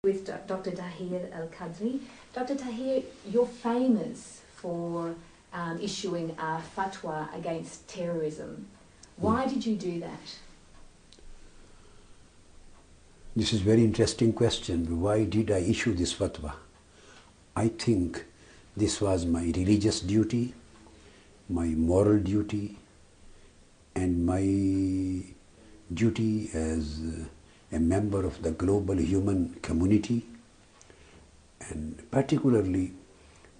With Dr. Tahir-ul-Qadri. Dr. Tahir, you're famous for issuing a fatwa against terrorism. Why did you do that? This is a very interesting question. Why did I issue this fatwa? I think this was my religious duty, my moral duty, and my duty as a member of the global human community, and particularly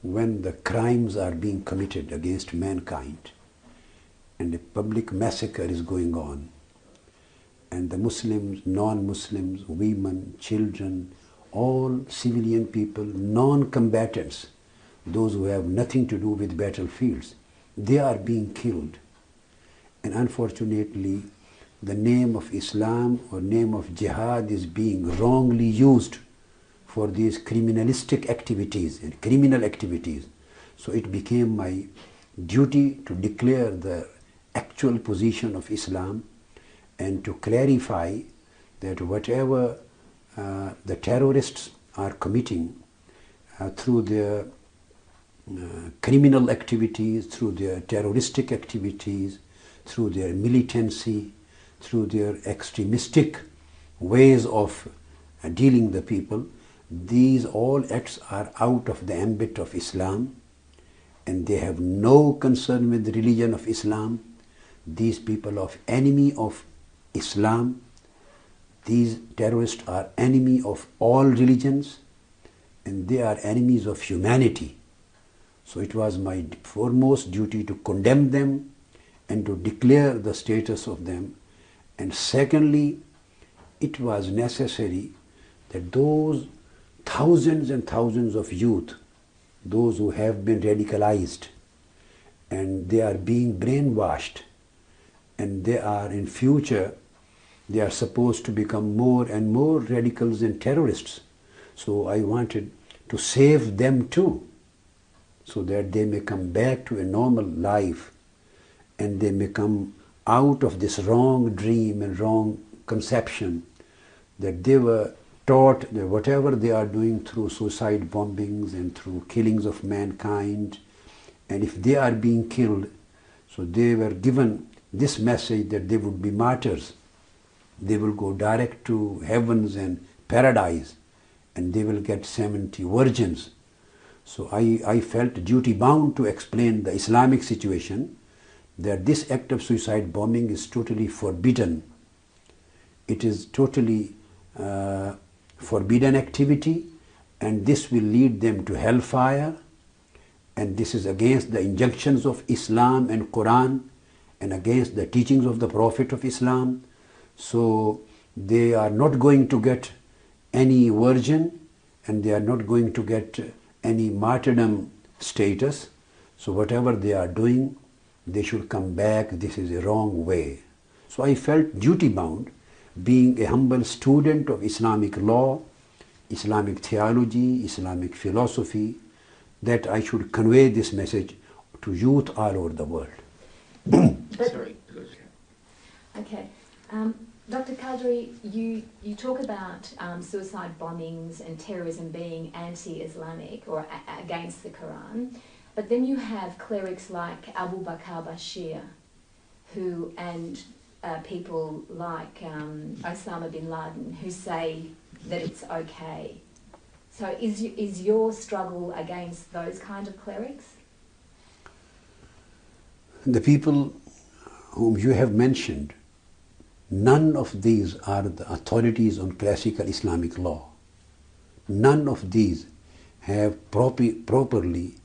when the crimes are being committed against mankind and a public massacre is going on, and the Muslims, non-Muslims, women, children, all civilian people, non-combatants, those who have nothing to do with battlefields, they are being killed. And unfortunately, the name of Islam or name of jihad is being wrongly used for these criminalistic activities and criminal activities. So it became my duty to declare the actual position of Islam and to clarify that whatever the terrorists are committing through their criminal activities, through their terroristic activities, through their militancy, through their extremistic ways of dealing the people, these all acts are out of the ambit of Islam, and they have no concern with the religion of Islam. These people are enemy of Islam. These terrorists are enemy of all religions, and they are enemies of humanity. So it was my foremost duty to condemn them and to declare the status of them. And secondly, it was necessary that those thousands and thousands of youth, those who have been radicalized and they are being brainwashed, and they are in future, they are supposed to become more and more radicals and terrorists. So I wanted to save them too, so that they may come back to a normal life and they may come out of this wrong dream and wrong conception that they were taught that whatever they are doing through suicide bombings and through killings of mankind, and if they are being killed, so they were given this message that they would be martyrs. They will go direct to heavens and paradise, and they will get 70 virgins. So I felt duty bound to explain the Islamic situation, that this act of suicide bombing is totally forbidden. It is totally forbidden activity, and this will lead them to hellfire, and this is against the injunctions of Islam and Quran and against the teachings of the Prophet of Islam. So they are not going to get any virgin, and they are not going to get any martyrdom status. So whatever they are doing, they should come back. This is a wrong way. So I felt duty bound, being a humble student of Islamic law, Islamic theology, Islamic philosophy, that I should convey this message to youth all over the world. Sorry. Okay. Dr. Qadri, you talk about suicide bombings and terrorism being anti-Islamic or against the Quran, but then you have clerics like Abu Bakr Bashir, who and people like Osama bin Laden, who say that it's okay. So is your struggle against those kind of clerics? The people whom you have mentioned, none of these are the authorities on classical Islamic law. None of these have properly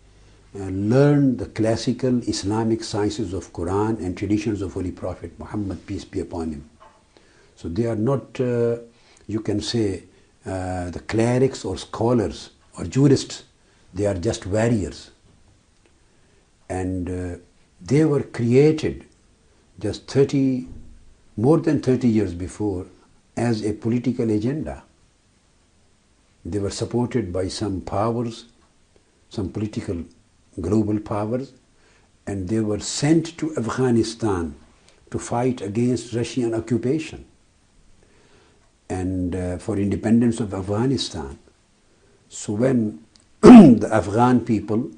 learned the classical Islamic sciences of Quran and traditions of Holy Prophet Muhammad, peace be upon him. So they are not, you can say, the clerics or scholars or jurists. They are just warriors. And they were created just more than 30 years before as a political agenda. They were supported by some powers, some political global powers, and they were sent to Afghanistan to fight against Russian occupation. and for independence of Afghanistan. So when the Afghan people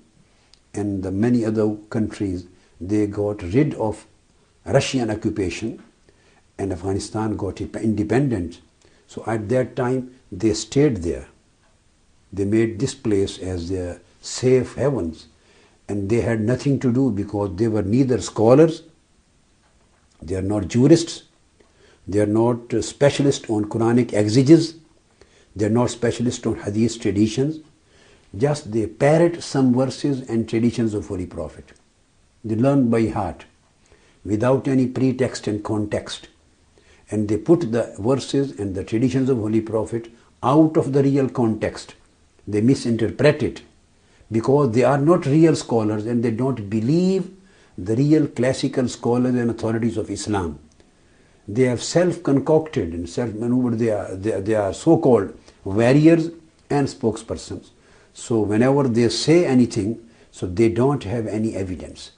and the many other countries, they got rid of Russian occupation and Afghanistan got independent, so at that time they stayed there. They made this place as their safe havens, and they had nothing to do because they were neither scholars, they are not jurists, they are not specialists on Quranic exegesis, they are not specialists on Hadith traditions. Just they parrot some verses and traditions of Holy Prophet. They learn by heart without any pretext and context. And they put the verses and the traditions of Holy Prophet out of the real context. They misinterpret it because they are not real scholars and they don't believe the real classical scholars and authorities of Islam. They have self-concocted and self-maneuvered. They are so-called warriors and spokespersons. So whenever they say anything, so they don't have any evidence.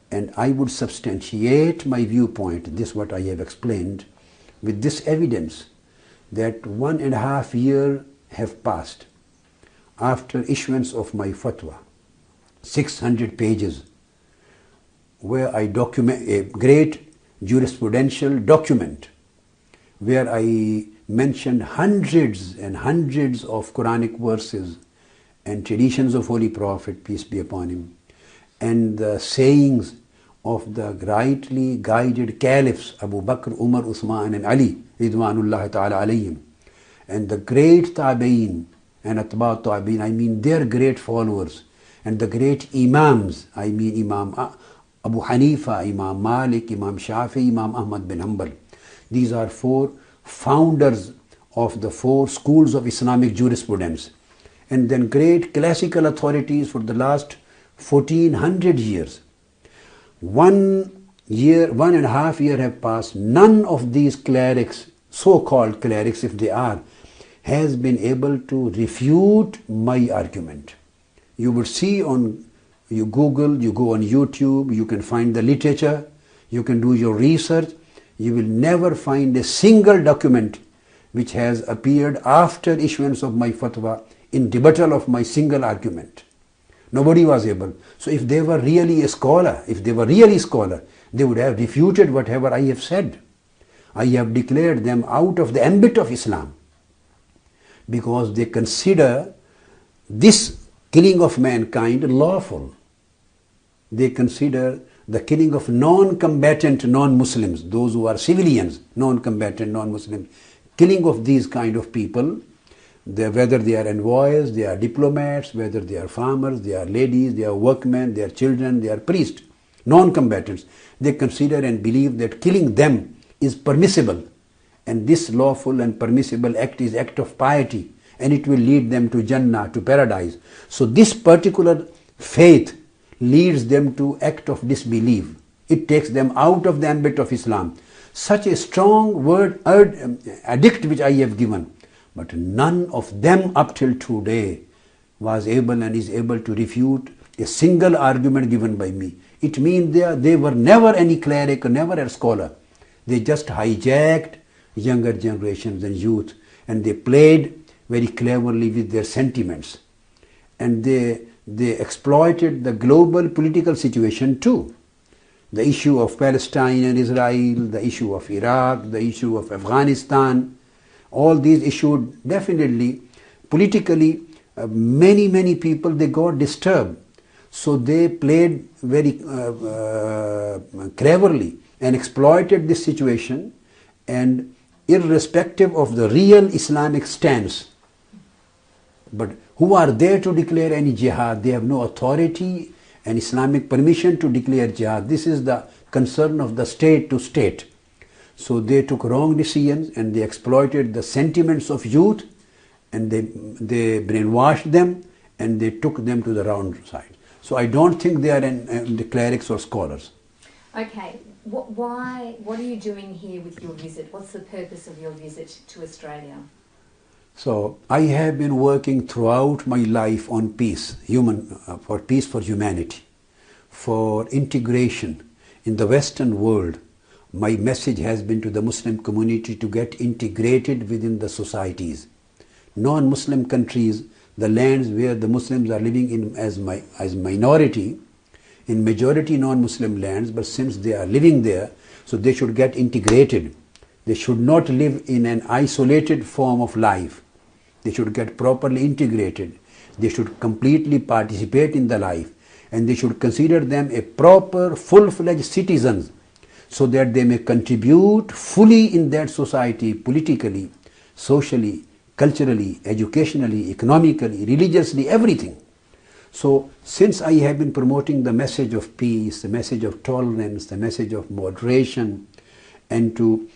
And I would substantiate my viewpoint, this what I have explained, with this evidence that 1.5 years have passed after issuance of my fatwa, 600 pages, where I document a great jurisprudential document, where I mentioned hundreds and hundreds of Quranic verses and traditions of Holy Prophet, peace be upon him, and the sayings of the rightly guided caliphs Abu Bakr, Umar, Uthman and Ali Ridwanullah ta'ala alayhim, and the great tabi'in and atba' tabi'in, I mean their great followers, and the great imams, I mean Imam Abu Hanifa, Imam Malik, Imam Shafi, Imam Ahmad bin Hanbal. These are 4 founders of the 4 schools of Islamic jurisprudence, and then great classical authorities for the last 1400 years. 1.5 years have passed. None of these clerics, so-called clerics if they are, has been able to refute my argument. You would see you Google, you go on YouTube, you can find the literature, you can do your research, you will never find a single document which has appeared after issuance of my fatwa in rebuttal of my single argument. Nobody was able. So if they were really a scholar, they would have refuted whatever I have said. I have declared them out of the ambit of Islam because they consider this killing of mankind lawful. They consider the killing of non-combatant non-Muslims, those who are civilians, non-combatant non-Muslims, killing of these kind of people, whether they are envoys, they are diplomats, whether they are farmers, they are ladies, they are workmen, they are children, they are priests, non-combatants, they consider and believe that killing them is permissible, and this lawful and permissible act is act of piety, and it will lead them to Jannah, to paradise. So this particular faith leads them to act of disbelief. It takes them out of the ambit of Islam. Such a strong word, edict which I have given, but none of them up till today was able and is able to refute a single argument given by me. It means they were never any cleric, never a scholar. They just hijacked younger generations and youth, and they played very cleverly with their sentiments. And they exploited the global political situation too. The issue of Palestine and Israel, the issue of Iraq, the issue of Afghanistan, all these issues definitely politically many people, they got disturbed. So they played very cleverly and exploited this situation, and irrespective of the real Islamic stance. But who are there to declare any jihad? They have no authority and Islamic permission to declare jihad. This is the concern of the state to state. So they took wrong decisions and they exploited the sentiments of youth, and they brainwashed them and they took them to the wrong side. So I don't think they are the clerics or scholars. Okay, what are you doing here with your visit? What's the purpose of your visit to Australia? So I have been working throughout my life on peace, for peace for humanity, for integration in the Western world my message has been to the Muslim community to get integrated within the societies. Non-Muslim countries, the lands where the Muslims are living in as minority, in majority non-Muslim lands, but since they are living there, so they should get integrated. They should not live in an isolated form of life. They should get properly integrated. They should completely participate in the life, and they should consider them a proper, full-fledged citizens, so that they may contribute fully in that society, politically, socially, culturally, educationally, economically, religiously, everything. So since I have been promoting the message of peace, the message of tolerance, the message of moderation, and to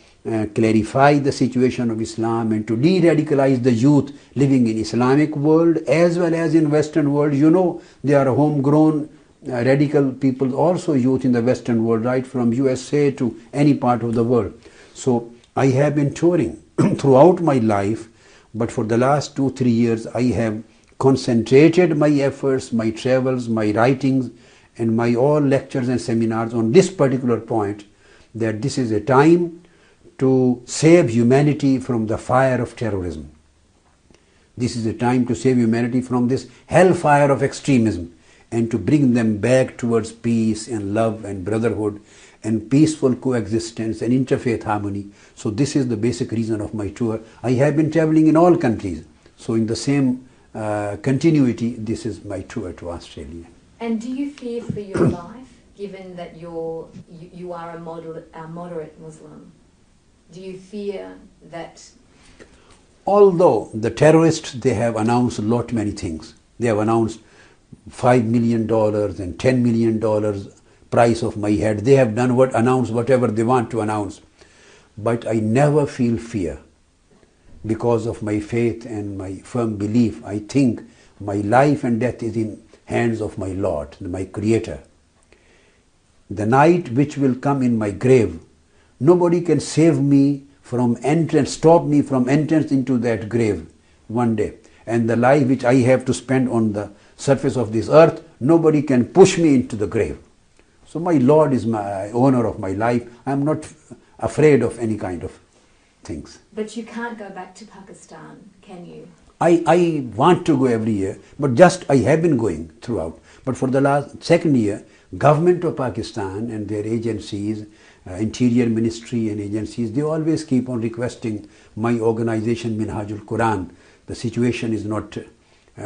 clarify the situation of Islam and to de-radicalize the youth living in Islamic world as well as in Western world, you know, they are homegrown radical people, also youth in the Western world, right from USA to any part of the world. So I have been touring throughout my life, but for the last 2-3 years I have concentrated my efforts, my travels, my writings and my all lectures and seminars on this particular point, that this is a time to save humanity from the fire of terrorism. This is a time to save humanity from this hellfire of extremism and to bring them back towards peace and love and brotherhood and peaceful coexistence and interfaith harmony. So this is the basic reason of my tour. I have been traveling in all countries. So in the same continuity, this is my tour to Australia. And do you fear for your life, given that you are a moderate Muslim? Do you fear that? Although the terrorists, they have announced many things. They have announced $5 million and $10 million price of my head. They have announced whatever they want to announce. But I never feel fear because of my faith and my firm belief. I think my life and death is in hands of my Lord, my Creator. The night which will come in my grave, nobody can save me from entrance, stop me from entrance into that grave one day. And the life which I have to spend on the surface of this earth, nobody can push me into the grave. So my Lord is my owner of my life. I am not afraid of any kind of things. But you can't go back to Pakistan, can you? I want to go every year, but just I have been going throughout. But for the second year, government of Pakistan and their agencies, Interior Ministry and agencies, they always keep on requesting my organization Minhajul-Quran. The situation is not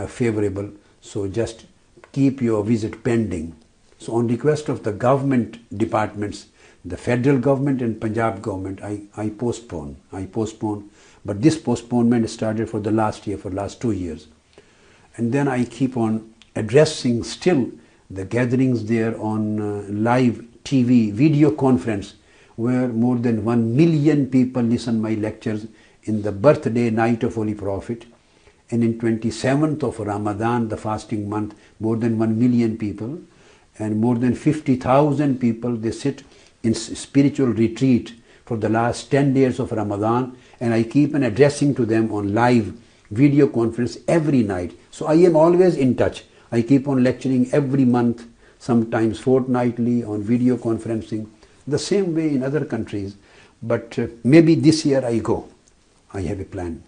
favorable, so just keep your visit pending. So on request of the government departments, the federal government and Punjab government, I postpone. But this postponement started for the last year, for the last 2 years. And then I keep on addressing still the gatherings there on live TV, video conference, where more than 1 million people listen my lectures in the birthday night of Holy Prophet. And in 27th of Ramadan, the fasting month, more than 1 million people and more than 50,000 people, they sit in spiritual retreat for the last 10 days of Ramadan, and I keep on addressing to them on live video conference every night. So I am always in touch. I keep on lecturing every month, sometimes fortnightly on video conferencing, the same way in other countries. But maybe this year I go. I have a plan.